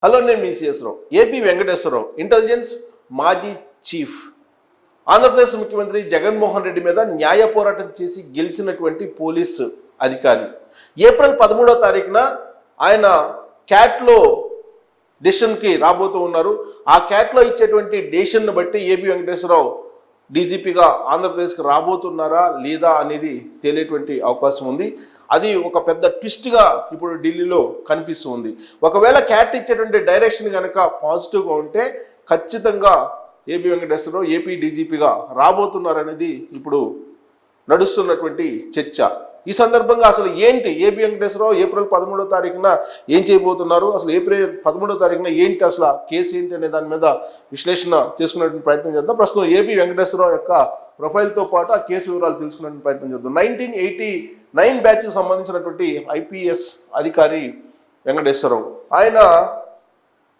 Hello, నేను మీ CS రావు. AP Venkateswararao intelligence మాజీ chief. Andhra Pradesh ముఖ్యమంత్రి జగన్మోహన్ రెడ్డి మీద న్యాయ పోరాటం చేసి గెలిచినటువంటి పోలీసు అధికారి. ఏప్రిల్ 13వ తారీఖున ఆయన క్యాట్లో డెసిషన్కి రాబోతూ ఉన్నారు. ఆ క్యాట్లో ఇచ్చేటువంటి డెసిషన్ను బట్టి ఏపీ వెంకటేశ్వరరావు డీజీపీగా ఆంధ్రప్రదేశ్కి రాబోతున్నారా లేదా అనేది తెలియటువంటి అవకాశం ఉంది. అది ఒక పెద్ద ట్విస్ట్గా ఇప్పుడు ఢిల్లీలో కనిపిస్తుంది. ఒకవేళ క్యాట్ ఇచ్చేటువంటి డైరెక్షన్ కనుక పాజిటివ్గా ఉంటే ఖచ్చితంగా ఏపీ వెంకటేశ్వరరావు ఏపీ డీజీపీగా రాబోతున్నారనేది ఇప్పుడు నడుస్తున్నటువంటి చర్చ. ఈ సందర్భంగా అసలు ఏంటి ఏపీ వెంకటేశ్వరరావు ఏప్రిల్ 13వ తారీఖున ఏం చేయబోతున్నారు, అసలు ఏప్రిల్ 13వ తారీఖున ఏంటి, అసలు కేసు ఏంటి అనే దాని మీద విశ్లేషణ చేసుకునేటువంటి ప్రయత్నం చేద్దాం. ప్రస్తుతం ఏపీ వెంకటేశ్వరరావు యొక్క ప్రొఫైల్తో పాటు ఆ కేసు వివరాలు తెలుసుకునే ప్రయత్నం చేద్దాం. 1989 బ్యాచ్కి సంబంధించినటువంటి ఐపీఎస్ అధికారి వెంకటేశ్వరరావు. ఆయన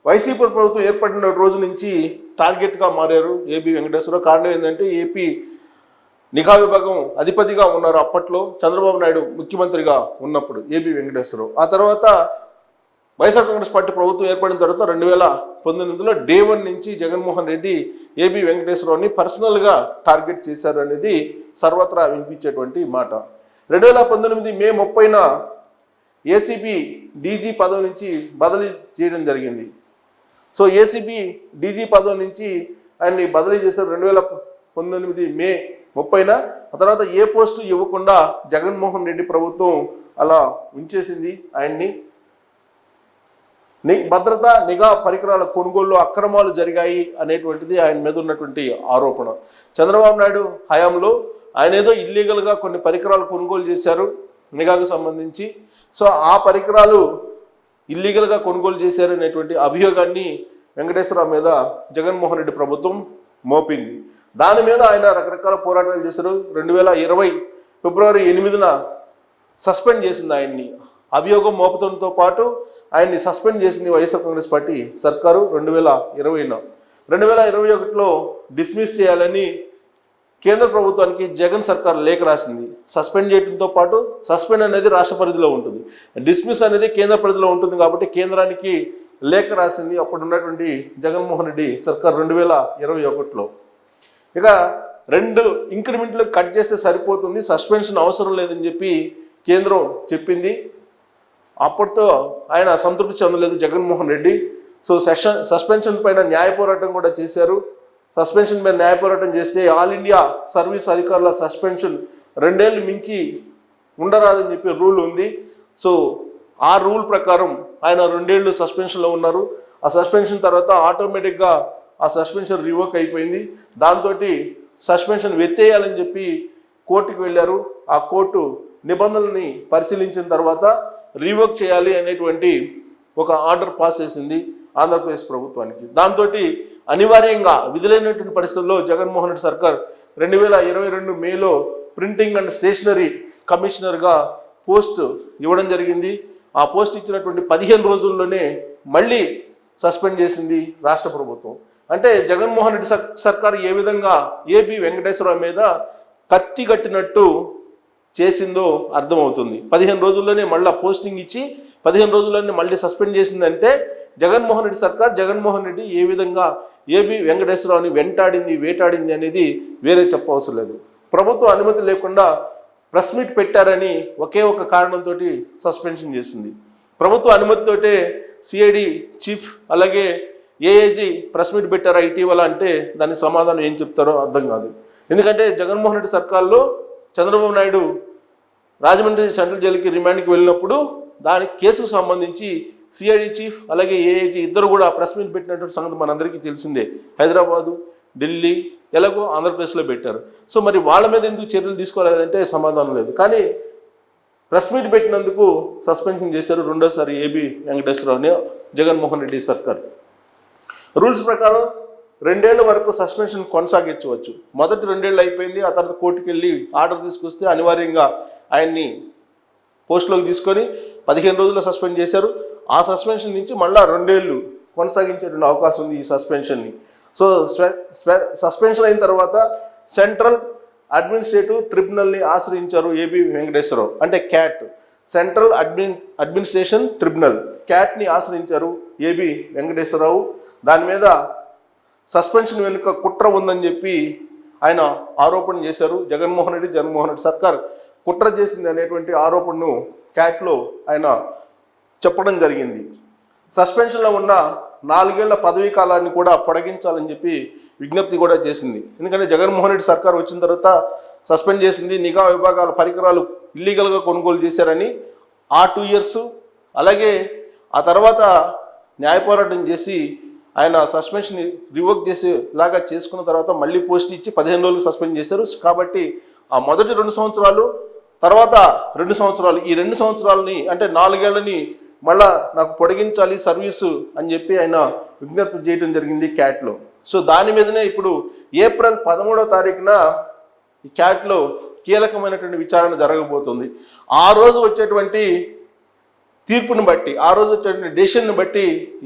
వైసీపీ ప్రభుత్వం ఏర్పడిన రోజు నుంచి టార్గెట్గా మారారు ఏపీ వెంకటేశ్వరరావు. కారణం ఏంటంటే ఏపీ నిఘా విభాగం అధిపతిగా ఉన్నారు అప్పట్లో చంద్రబాబు నాయుడు ముఖ్యమంత్రిగా ఉన్నప్పుడు ఏపీ వెంకటేశ్వరరావు. ఆ తర్వాత వైఎస్ఆర్ కాంగ్రెస్ పార్టీ ప్రభుత్వం ఏర్పడిన తర్వాత 2019లో డే 1 నుంచి జగన్మోహన్ రెడ్డి ఏపీ వెంకటేశ్వరరావుని పర్సనల్గా టార్గెట్ చేశారు అనేది సర్వత్రా వినిపించేటువంటి మాట. 2019 మే 30న ఏసీబీ డీజీ పదవి నుంచి బదిలీ చేయడం జరిగింది. సో ఏసీబీ డీజీ పదవి నుంచి ఆయన్ని బదిలీ చేశారు 2019 మే 30న. ఆ తర్వాత ఏ పోస్టు ఇవ్వకుండా జగన్మోహన్ రెడ్డి ప్రభుత్వం అలా ఉంచేసింది ఆయన్ని. భద్రత నిఘా పరికరాల కొనుగోలులో అక్రమాలు జరిగాయి అనేటువంటిది ఆయన మీద ఉన్నటువంటి ఆరోపణ. చంద్రబాబు నాయుడు హయాంలో ఆయన ఏదో ఇల్లీగల్గా కొన్ని పరికరాలు కొనుగోలు చేశారు నిఘాకు సంబంధించి. సో ఆ పరికరాలు ఇల్లీగల్గా కొనుగోలు చేశారు అనేటువంటి అభియోగాన్ని వెంకటేశ్వరరావు మీద జగన్మోహన్ రెడ్డి ప్రభుత్వం మోపింది. దాని మీద ఆయన రకరకాల పోరాటాలు చేశారు. 2020 ఫిబ్రవరి 8న సస్పెండ్ చేసింది ఆయన్ని. అభియోగం మోపడంతో పాటు ఆయన్ని సస్పెండ్ చేసింది వైఎస్ఆర్ కాంగ్రెస్ పార్టీ సర్కారు 2020లో. 2021లో డిస్మిస్ చేయాలని కేంద్ర ప్రభుత్వానికి జగన్ సర్కార్ లేఖ రాసింది. సస్పెండ్ చేయడంతో పాటు సస్పెండ్ అనేది రాష్ట్ర పరిధిలో ఉంటుంది, డిస్మిస్ అనేది కేంద్ర పరిధిలో ఉంటుంది. కాబట్టి కేంద్రానికి లేఖ రాసింది అప్పుడు ఉన్నటువంటి జగన్మోహన్ రెడ్డి సర్కార్ 2021లో. ఇక 2 ఇంక్రిమెంట్లు కట్ చేస్తే సరిపోతుంది, సస్పెన్షన్ అవసరం లేదని చెప్పి కేంద్రం చెప్పింది. అప్పటితో ఆయన సంతృప్తి చెందలేదు జగన్మోహన్ రెడ్డి. సో సస్పెన్షన్ పైన న్యాయ పోరాటం కూడా చేశారు. సస్పెన్షన్ మీద న్యాయ పోరాటం చేస్తే ఆల్ ఇండియా సర్వీస్ అధికారుల సస్పెన్షన్ 2 ఏళ్ళు మించి ఉండరాదని చెప్పి రూల్ ఉంది. సో ఆ రూల్ ప్రకారం ఆయన 2 ఏళ్ళు సస్పెన్షన్లో ఉన్నారు. ఆ సస్పెన్షన్ తర్వాత ఆటోమేటిక్గా ఆ సస్పెన్షన్ రివోక్ అయిపోయింది. దాంతో సస్పెన్షన్ ఎత్తేయాలని చెప్పి కోర్టుకు వెళ్ళారు. ఆ కోర్టు నిబంధనల్ని పరిశీలించిన తర్వాత రివోక్ చేయాలి అనేటువంటి ఒక ఆర్డర్ పాస్ చేసింది ఆంధ్రప్రదేశ్ ప్రభుత్వానికి. దాంతో అనివార్యంగా విధులైనటువంటి పరిస్థితుల్లో జగన్మోహన్ రెడ్డి సర్కార్ 2022 మేలో ప్రింటింగ్ అండ్ స్టేషనరీ కమిషనర్గా పోస్ట్ ఇవ్వడం జరిగింది. ఆ పోస్ట్ ఇచ్చినటువంటి 15 రోజుల్లోనే మళ్ళీ సస్పెండ్ చేసింది రాష్ట్ర ప్రభుత్వం. అంటే జగన్మోహన్ రెడ్డి సర్కార్ ఏ విధంగా ఏపీ వెంకటేశ్వరరావు మీద కత్తి కట్టినట్టు చేసిందో అర్థమవుతుంది. 15 రోజుల్లోనే మళ్ళీ పోస్టింగ్ ఇచ్చి 15 రోజుల్లోనే మళ్ళీ సస్పెండ్ చేసిందంటే జగన్మోహన్ రెడ్డి సర్కార్, జగన్మోహన్ రెడ్డి ఏ విధంగా ఏపీ వెంకటేశ్వరరావుని వేటాడింది అనేది వేరే చెప్పవసరం లేదు. ప్రభుత్వ అనుమతి లేకుండా ప్రెస్ మీట్ పెట్టారని ఒకే ఒక కారణంతో సస్పెన్షన్ చేసింది. ప్రభుత్వ అనుమతితోటే సిఐడి చీఫ్ అలాగే ఏఐజీ ప్రెస్ మీట్ పెట్టారా ఇటీవల అంటే దానికి సమాధానం ఏం చెప్తారో అర్థం కాదు. ఎందుకంటే జగన్మోహన్ రెడ్డి సర్కార్లో చంద్రబాబు నాయుడు రాజమండ్రి సెంట్రల్ జైలుకి రిమాండ్కి వెళ్ళినప్పుడు దానికి కేసుకు సంబంధించి సిఐడి చీఫ్ అలాగే ఏఐజీ ఇద్దరు కూడా ప్రెస్ మీట్ పెట్టినటువంటి సంగతి మనందరికీ తెలిసిందే. హైదరాబాదు, ఢిల్లీ, ఎలాగో ఆంధ్రప్రదేశ్లో పెట్టారు. సో మరి వాళ్ళ మీద ఎందుకు చర్యలు తీసుకోలేదంటే సమాధానం లేదు. కానీ ప్రెస్ మీట్ పెట్టినందుకు సస్పెన్షన్ చేశారు రెండోసారి ఏపీ వెంకటేశ్వరరావుని జగన్మోహన్ రెడ్డి సర్కార్. రూల్స్ ప్రకారం 2 ఏళ్ల వరకు సస్పెన్షన్ కొనసాగించవచ్చు. మొదటి 2 ఏళ్ళు అయిపోయింది. ఆ తర్వాత కోర్టుకు వెళ్ళి ఆర్డర్ తీసుకొస్తే అనివార్యంగా ఆయన్ని పోస్టులోకి తీసుకొని 15 రోజుల్లో సస్పెండ్ చేశారు. ఆ సస్పెన్షన్ నుంచి మళ్ళీ 2 ఏళ్ళు కొనసాగించేటువంటి అవకాశం ఉంది ఈ సస్పెన్షన్ని. సో సస్పెన్షన్ అయిన తర్వాత సెంట్రల్ అడ్మినిస్ట్రేటివ్ ట్రిబ్యునల్ని ఆశ్రయించారు ఏపీ వెంకటేశ్వరరావు, అంటే క్యాట్. సెంట్రల్ అడ్మినిస్ట్రేషన్ ట్రిబ్యునల్ క్యాట్ని ఆశ్రయించారు ఏబి వెంకటేశ్వరరావు. దాని మీద సస్పెన్షన్ వెనుక కుట్ర ఉందని చెప్పి ఆయన ఆరోపణ చేశారు. జగన్మోహన్ రెడ్డి సర్కార్ కుట్ర చేసింది అనేటువంటి ఆరోపణను క్యాట్లో ఆయన చెప్పడం జరిగింది. సస్పెన్షన్లో ఉన్న 4 ఏళ్ల పదవీ కాలాన్ని కూడా పొడిగించాలని చెప్పి విజ్ఞప్తి కూడా చేసింది. ఎందుకంటే జగన్మోహన్ రెడ్డి సర్కార్ వచ్చిన తర్వాత సస్పెండ్ చేసింది. నిఘా విభాగాల పరికరాలు ఇల్లీగల్గా కొనుగోలు చేశారని ఆ 2 years, అలాగే ఆ తర్వాత న్యాయ పోరాటం చేసి ఆయన సస్పెన్షన్ రివోక్ చేసేలాగా చేసుకున్న తర్వాత మళ్ళీ పోస్ట్ ఇచ్చి 15 రోజులు సస్పెండ్ చేశారు. కాబట్టి ఆ మొదటి 2 సంవత్సరాలు, తర్వాత 2 సంవత్సరాలు, ఈ 2 సంవత్సరాలని అంటే 4 ఏళ్ళని మళ్ళా నాకు పొడిగించాలి సర్వీసు అని చెప్పి ఆయన విజ్ఞప్తి చేయడం జరిగింది క్యాట్లో. సో దాని మీదనే ఇప్పుడు ఏప్రిల్ 13వ తారీఖున ఈ క్యాట్లో కీలకమైనటువంటి విచారణ జరగబోతుంది. ఆ రోజు వచ్చేటువంటి తీర్పుని బట్టి, ఆ రోజు వచ్చేటువంటి డెసిషన్ని బట్టి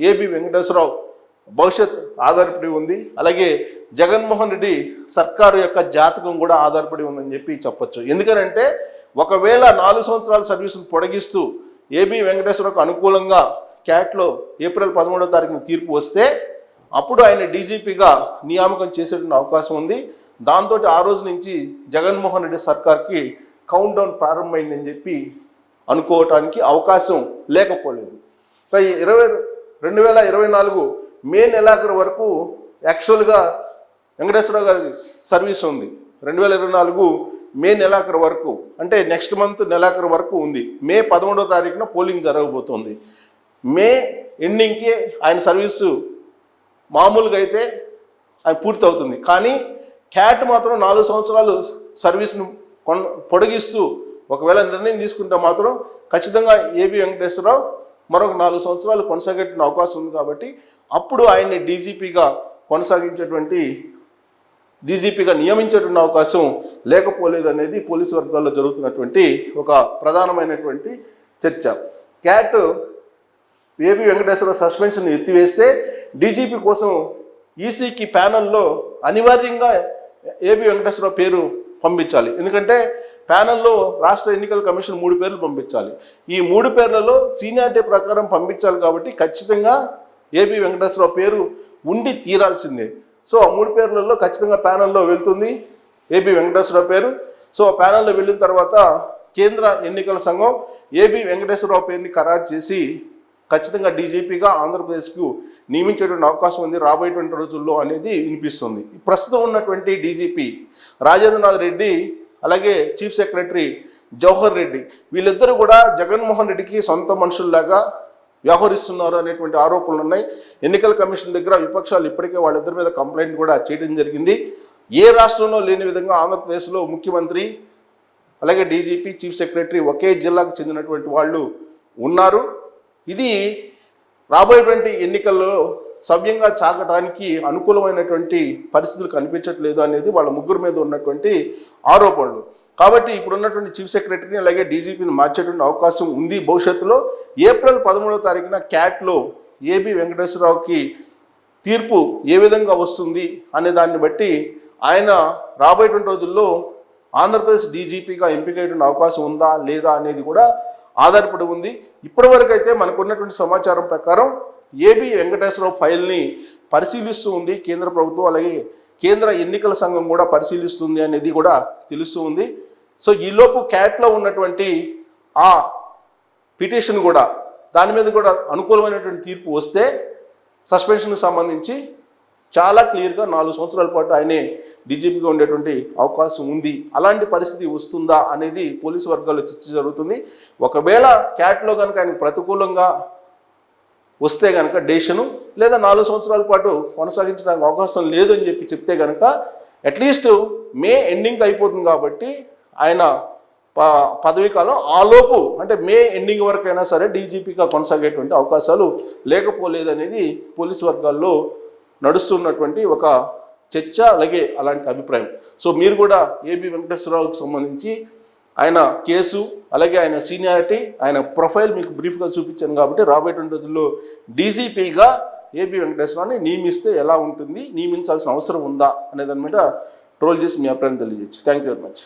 ఏబి వెంకటేశ్వరరావు భవిష్యత్ ఆధారపడి ఉంది. అలాగే జగన్మోహన్ రెడ్డి సర్కారు యొక్క జాతకం కూడా ఆధారపడి ఉందని చెప్పి చెప్పొచ్చు. ఎందుకనంటే ఒకవేళ 4 సంవత్సరాల సర్వీసును పొడిగిస్తూ ఏబి వెంకటేశ్వరరావుకు అనుకూలంగా క్యాట్లో ఏప్రిల్ 13వ తారీఖున తీర్పు వస్తే అప్పుడు ఆయన డీజీపీగా నియామకం చేసేటువంటి అవకాశం ఉంది. దాంతో ఆ రోజు నుంచి జగన్మోహన్ రెడ్డి సర్కార్కి కౌంట్ డౌన్ ప్రారంభమైందని చెప్పి అనుకోవటానికి అవకాశం లేకపోలేదు. 2024 మే నెలాఖరు వరకు యాక్చువల్గా వెంకటేశ్వరరావు గారి సర్వీస్ ఉంది. 2024 మే నెలాఖరు వరకు, అంటే నెక్స్ట్ మంత్ నెలాఖరు వరకు ఉంది. మే 13వ తారీఖున పోలింగ్ జరగబోతోంది. మే ఎండింగ్కి ఆయన సర్వీసు మామూలుగా అయితే ఆయన పూర్తి అవుతుంది. కానీ క్యాట్ మాత్రం 4 సంవత్సరాలు సర్వీస్ను పొడిగిస్తూ ఒకవేళ నిర్ణయం తీసుకుంటే మాత్రం ఖచ్చితంగా ఏబి వెంకటేశ్వరరావు మరొక 4 సంవత్సరాలు కొనసాగేట అవకాశం ఉంది. కాబట్టి అప్పుడు ఆయన్ని డీజీపీగా నియమించేటువంటి అవకాశం లేకపోలేదు అనేది పోలీసు వర్గాల్లో జరుగుతున్నటువంటి ఒక ప్రధానమైనటువంటి చర్చ. క్యాట్ ఏబి వెంకటేశ్వరరావు సస్పెన్షన్ ఎత్తివేస్తే డీజీపీ కోసం ఈసీకి ప్యానల్లో అనివార్యంగా ఏబి వెంకటేశ్వరరావు పేరు పంపించాలి. ఎందుకంటే ప్యానల్లో రాష్ట్ర ఎన్నికల కమిషన్ 3 పేర్లు పంపించాలి. ఈ 3 పేర్లలో సీనియారిటీ ప్రకారం పంపించాలి. కాబట్టి ఖచ్చితంగా ఏబి వెంకటేశ్వరరావు పేరు ఉండి తీరాల్సిందే. సో ఆ 3 పేర్లలో ఖచ్చితంగా ప్యానల్లో వెళ్తుంది ఏబి వెంకటేశ్వరరావు పేరు. సో ప్యానల్లో వెళ్ళిన తర్వాత కేంద్ర ఎన్నికల సంఘం ఏబి వెంకటేశ్వరరావు పేరుని ఖరారు చేసి ఖచ్చితంగా డీజీపీగా ఆంధ్రప్రదేశ్కు నియమించేటువంటి అవకాశం ఉంది రాబోయేటువంటి రోజుల్లో అనేది వినిపిస్తుంది. ప్రస్తుతం ఉన్నటువంటి డీజీపీ రాజేంద్రనాథ్ రెడ్డి, అలాగే చీఫ్ సెక్రటరీ జవహర్ రెడ్డి, వీళ్ళిద్దరూ కూడా జగన్మోహన్ రెడ్డికి సొంత మనుషుల్లాగా వ్యవహరిస్తున్నారు అనేటువంటి ఆరోపణలు ఉన్నాయి. ఎన్నికల కమిషన్ దగ్గర విపక్షాలు ఇప్పటికే వాళ్ళిద్దరి మీద కంప్లైంట్ కూడా చేయడం జరిగింది. ఏ రాష్ట్రంలో లేని విధంగా ఆంధ్రప్రదేశ్లో ముఖ్యమంత్రి, అలాగే డీజీపీ, చీఫ్ సెక్రటరీ ఒకే జిల్లాకు చెందినటువంటి వాళ్ళు ఉన్నారు. ఇది రాబోయేటువంటి ఎన్నికల్లో సవ్యంగా సాగడానికి అనుకూలమైనటువంటి పరిస్థితులు కనిపించట్లేదు అనేది వాళ్ళ ముగ్గురు మీద ఉన్నటువంటి ఆరోపణలు. కాబట్టి ఇప్పుడు ఉన్నటువంటి చీఫ్ సెక్రటరీని అలాగే డీజీపీని మార్చేటువంటి అవకాశం ఉంది భవిష్యత్తులో. ఏప్రిల్ 13వ తారీఖున క్యాట్లో ఏబి వెంకటేశ్వరరావుకి తీర్పు ఏ విధంగా వస్తుంది అనే దాన్ని బట్టి ఆయన రాబోయేటువంటి రోజుల్లో ఆంధ్రప్రదేశ్ డీజీపీగా ఎంపికయ్యేటువంటి అవకాశం ఉందా లేదా అనేది కూడా ఆధారపడి ఉంది. ఇప్పటివరకు అయితే మనకు ఉన్నటువంటి సమాచారం ప్రకారం ఏబి వెంకటేశ్వరరావు ఫైల్ని పరిశీలిస్తూ ఉంది కేంద్ర ప్రభుత్వం, అలాగే కేంద్ర ఎన్నికల సంఘం కూడా పరిశీలిస్తుంది అనేది కూడా తెలుస్తూ ఉంది. సో ఈలోపు క్యాట్లో ఉన్నటువంటి ఆ పిటిషన్ కూడా, దాని మీద కూడా అనుకూలమైనటువంటి తీర్పు వస్తే సస్పెన్షన్కి సంబంధించి చాలా క్లియర్గా 4 సంవత్సరాల పాటు ఆయనే డీజీపీగా ఉండేటువంటి అవకాశం ఉంది. అలాంటి పరిస్థితి వస్తుందా అనేది పోలీసు వర్గాల్లో చర్చ జరుగుతుంది. ఒకవేళ క్యాట్లో కనుక ఆయనకు ప్రతికూలంగా వస్తే కనుక డెసిషను, లేదా 4 సంవత్సరాల పాటు కొనసాగించడానికి అవకాశం లేదు అని చెప్పి చెప్తే కనుక అట్లీస్ట్ మే ఎండింగ్ అయిపోతుంది. కాబట్టి ఆయన పదవీ కాలం ఆలోపు, అంటే మే ఎండింగ్ వరకు అయినా సరే డీజీపీగా కొనసాగేటువంటి అవకాశాలు లేకపోలేదనేది పోలీసు వర్గాల్లో నడుస్తున్నటువంటి ఒక చర్చ, అలాగే అలాంటి అభిప్రాయం. సో మీరు కూడా ఏబి వెంకటేశ్వరరావుకి సంబంధించి ఆయన కేసు, అలాగే ఆయన సీనియారిటీ, ఆయన ప్రొఫైల్ మీకు బ్రీఫ్గా చూపించాను. కాబట్టి రాబోయేటువంటి రోజుల్లో డీజీపీగా ఏబి వెంకటేశ్వరరావుని నియమిస్తే ఎలా ఉంటుంది, నియమించాల్సిన అవసరం ఉందా అనే దాని మీద ట్రోల్ చేసి మీ అభిప్రాయం తెలియజేయచ్చు. Thank you very much.